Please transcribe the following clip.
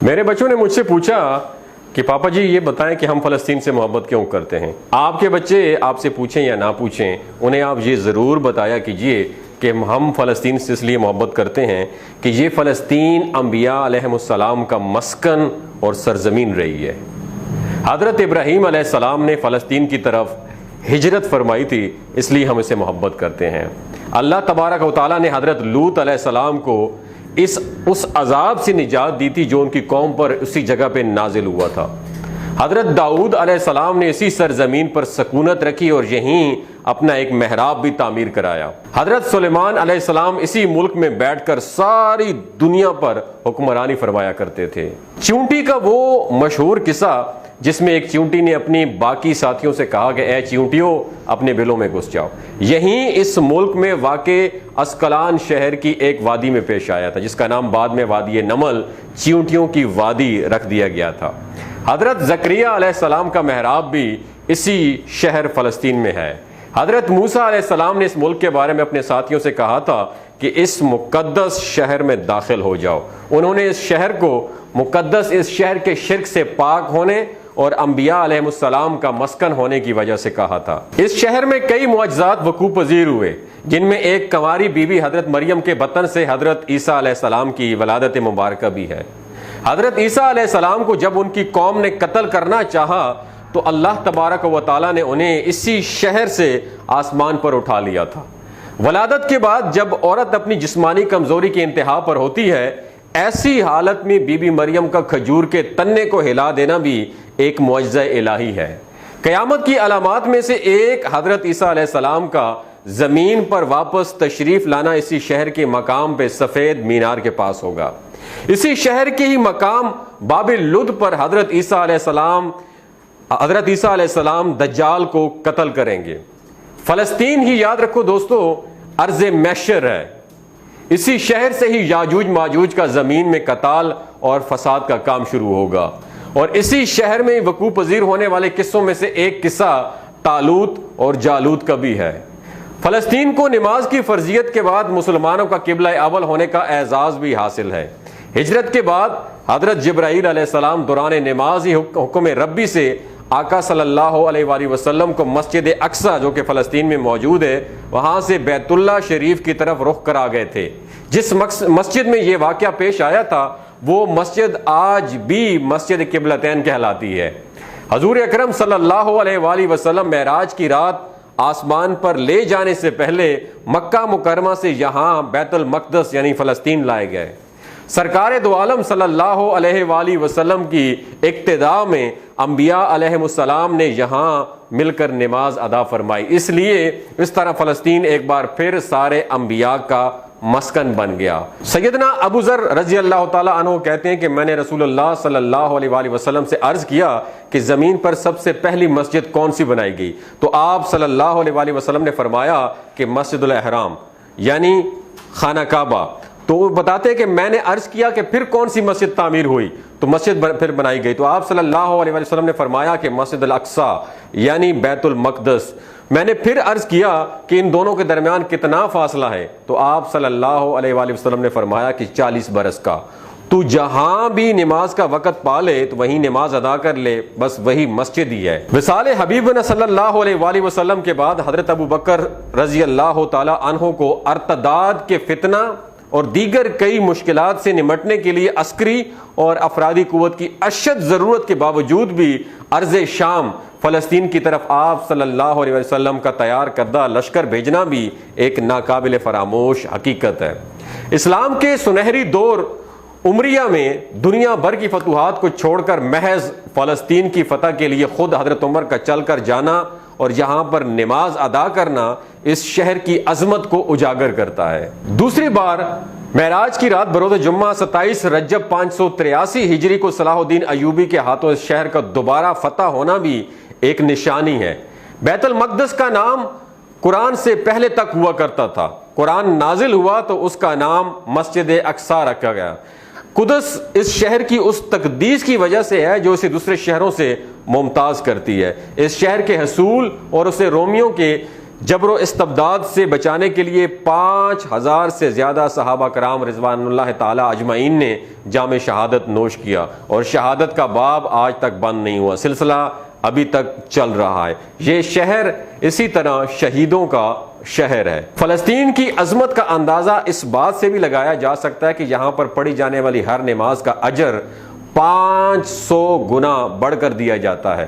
میرے بچوں نے مجھ سے پوچھا کہ پاپا جی یہ بتائیں کہ ہم فلسطین سے محبت کیوں کرتے ہیں؟ آپ کے بچے آپ سے پوچھیں یا نہ پوچھیں، انہیں آپ یہ ضرور بتایا کیجئے کہ ہم فلسطین سے اس لیے محبت کرتے ہیں کہ یہ فلسطین انبیاء علیہم السلام کا مسکن اور سرزمین رہی ہے۔ حضرت ابراہیم علیہ السلام نے فلسطین کی طرف ہجرت فرمائی تھی، اس لیے ہم اسے محبت کرتے ہیں۔ اللہ تبارک و تعالیٰ نے حضرت لوط علیہ السلام کو اس عذاب سے نجات دی تھی جو ان کی قوم پر اسی جگہ پہ نازل ہوا تھا۔ حضرت داؤد علیہ السلام نے اسی سرزمین پر سکونت رکھی اور یہیں اپنا ایک محراب بھی تعمیر کرایا۔ حضرت سلیمان علیہ السلام اسی ملک میں بیٹھ کر ساری دنیا پر حکمرانی فرمایا کرتے تھے۔ چیونٹی کا وہ مشہور قصہ جس میں ایک چیونٹی نے اپنی باقی ساتھیوں سے کہا کہ اے چیونٹیوں اپنے بلوں میں گھس جاؤ، یہیں اس ملک میں واقع اسکلان شہر کی ایک وادی میں پیش آیا تھا جس کا نام بعد میں وادی نمل، چیونٹیوں کی وادی رکھ دیا گیا تھا۔ حضرت زکریا علیہ السلام کا محراب بھی اسی شہر فلسطین میں ہے۔ حضرت موسیٰ علیہ السلام نے اس ملک کے بارے میں اپنے ساتھیوں سے کہا تھا کہ اس مقدس شہر میں داخل ہو جاؤ۔ انہوں نے اس شہر کو مقدس، اس شہر کے شرک سے پاک ہونے اور انبیاء علیہ السلام کا مسکن ہونے کی وجہ سے کہا تھا۔ اس شہر میں کئی معجزات وقوع پذیر ہوئے، جن میں ایک کنواری بی بی حضرت مریم کے بطن سے حضرت عیسیٰ علیہ السلام کی ولادت مبارکہ بھی ہے۔ حضرت عیسیٰ علیہ السلام کو جب ان کی قوم نے قتل کرنا چاہا تو اللہ تبارک و تعالیٰ نے انہیں اسی شہر سے آسمان پر اٹھا لیا تھا۔ ولادت کے بعد جب عورت اپنی جسمانی کمزوری کی انتہا پر ہوتی ہے، ایسی حالت میں بی بی مریم کا کھجور کے تنے کو ہلا دینا بھی ایک معجزہ الہی ہے۔ قیامت کی علامات میں سے ایک حضرت عیسیٰ علیہ السلام کا زمین پر واپس تشریف لانا اسی شہر کے مقام پہ سفید مینار کے پاس ہوگا۔ اسی شہر کے ہی مقام باب لد پر حضرت عیسیٰ علیہ السلام دجال کو قتل کریں گے۔ فلسطین ہی یاد رکھو دوستو ارض محشر ہے۔ اسی شہر سے ہی یاجوج ماجوج کا زمین میں قتال اور فساد کا کام شروع ہوگا، اور اسی شہر میں وقوع پذیر ہونے والے قصوں میں سے ایک قصہ طالوت اور جالوت کا بھی ہے۔ فلسطین کو نماز کی فرضیت کے بعد مسلمانوں کا قبلہ اول ہونے کا اعزاز بھی حاصل ہے۔ ہجرت کے بعد حضرت جبرائیل علیہ السلام دوران نماز ہی حکم ربی سے آقا صلی اللہ علیہ وآلہ وسلم کو مسجد اقصی جو کہ فلسطین میں موجود ہے وہاں سے بیت اللہ شریف کی طرف رخ کر آ گئے تھے۔ جس مسجد میں یہ واقعہ پیش آیا تھا وہ مسجد آج بھی مسجد قبلتین کہلاتی ہے۔ حضور اکرم صلی اللہ علیہ وآلہ وسلم معراج کی رات آسمان پر لے جانے سے پہلے مکہ مکرمہ سے یہاں بیت المقدس یعنی فلسطین لائے گئے۔ سرکار دو عالم صلی اللہ علیہ وآلہ وسلم کی اقتداء میں انبیاء علیہ السلام نے یہاں مل کر نماز ادا فرمائی، اس لیے اس طرح فلسطین ایک بار پھر سارے انبیاء کا مسکن بن گیا۔ سیدنا ابو ذر رضی اللہ تعالیٰ عنہ کہتے ہیں کہ میں نے رسول اللہ صلی اللہ علیہ وآلہ وسلم سے عرض کیا کہ زمین پر سب سے پہلی مسجد کون سی بنائی گئی؟ تو آپ صلی اللہ علیہ وآلہ وسلم نے فرمایا کہ مسجد الاحرام یعنی خانہ کعبہ۔ تو وہ بتاتے ہیں کہ میں نے عرض کیا کہ پھر کون سی مسجد تعمیر ہوئی؟ تو مسجد پھر بنائی گئی۔ تو آپ صلی اللہ علیہ وسلم نے فرمایا کہ مسجد الاقصی یعنی بیت المقدس۔ میں نے پھر عرض کیا کہ ان دونوں کے درمیان کتنا فاصلہ ہے؟ تو آپ صلی اللہ علیہ وآلہ وسلم نے فرمایا کہ 40 برس کا۔ تو جہاں بھی نماز کا وقت پا لے تو وہیں نماز ادا کر لے، بس وہی مسجد ہی ہے۔ وصال حبیبنا صلی اللہ علیہ وآلہ وسلم کے بعد حضرت ابو بکر رضی اللہ تعالی عنہ کو ارتداد کے فتنہ اور دیگر کئی مشکلات سے نمٹنے کے لیے عسکری اور افرادی قوت کی اشد ضرورت کے باوجود بھی ارض شام فلسطین کی طرف آپ صلی اللہ علیہ وسلم کا تیار کردہ لشکر بھیجنا بھی ایک ناقابل فراموش حقیقت ہے۔ اسلام کے سنہری دور عمریہ میں دنیا بھر کی فتوحات کو چھوڑ کر محض فلسطین کی فتح کے لیے خود حضرت عمر کا چل کر جانا اور یہاں پر نماز ادا کرنا اس شہر کی عظمت کو اجاگر کرتا ہے۔ دوسری بار معراج کی رات بروز جمعہ 27 رجب 583 ہجری کو صلاح الدین ایوبی کے ہاتھوں اس شہر کا دوبارہ فتح ہونا بھی ایک نشانی ہے۔ بیت المقدس کا نام قرآن سے پہلے تک ہوا کرتا تھا، قرآن نازل ہوا تو اس کا نام مسجد اقصی رکھا گیا۔ قدس اس شہر کی اس تقدیس کی وجہ سے ہے جو اسے دوسرے شہروں سے ممتاز کرتی ہے۔ اس شہر کے حصول اور اسے رومیوں کے جبر و استبداد سے بچانے کے لیے 5000 سے زیادہ صحابہ کرام رضوان اللہ تعالی اجمعین نے جام شہادت نوش کیا، اور شہادت کا باب آج تک بند نہیں ہوا، سلسلہ ابھی تک چل رہا ہے۔ یہ شہر اسی طرح شہیدوں کا شہر ہے۔ فلسطین کی عظمت کا اندازہ اس بات سے بھی لگایا جا سکتا ہے کہ یہاں پر پڑھی جانے والی ہر نماز کا اجر 500 گنا بڑھ کر دیا جاتا ہے۔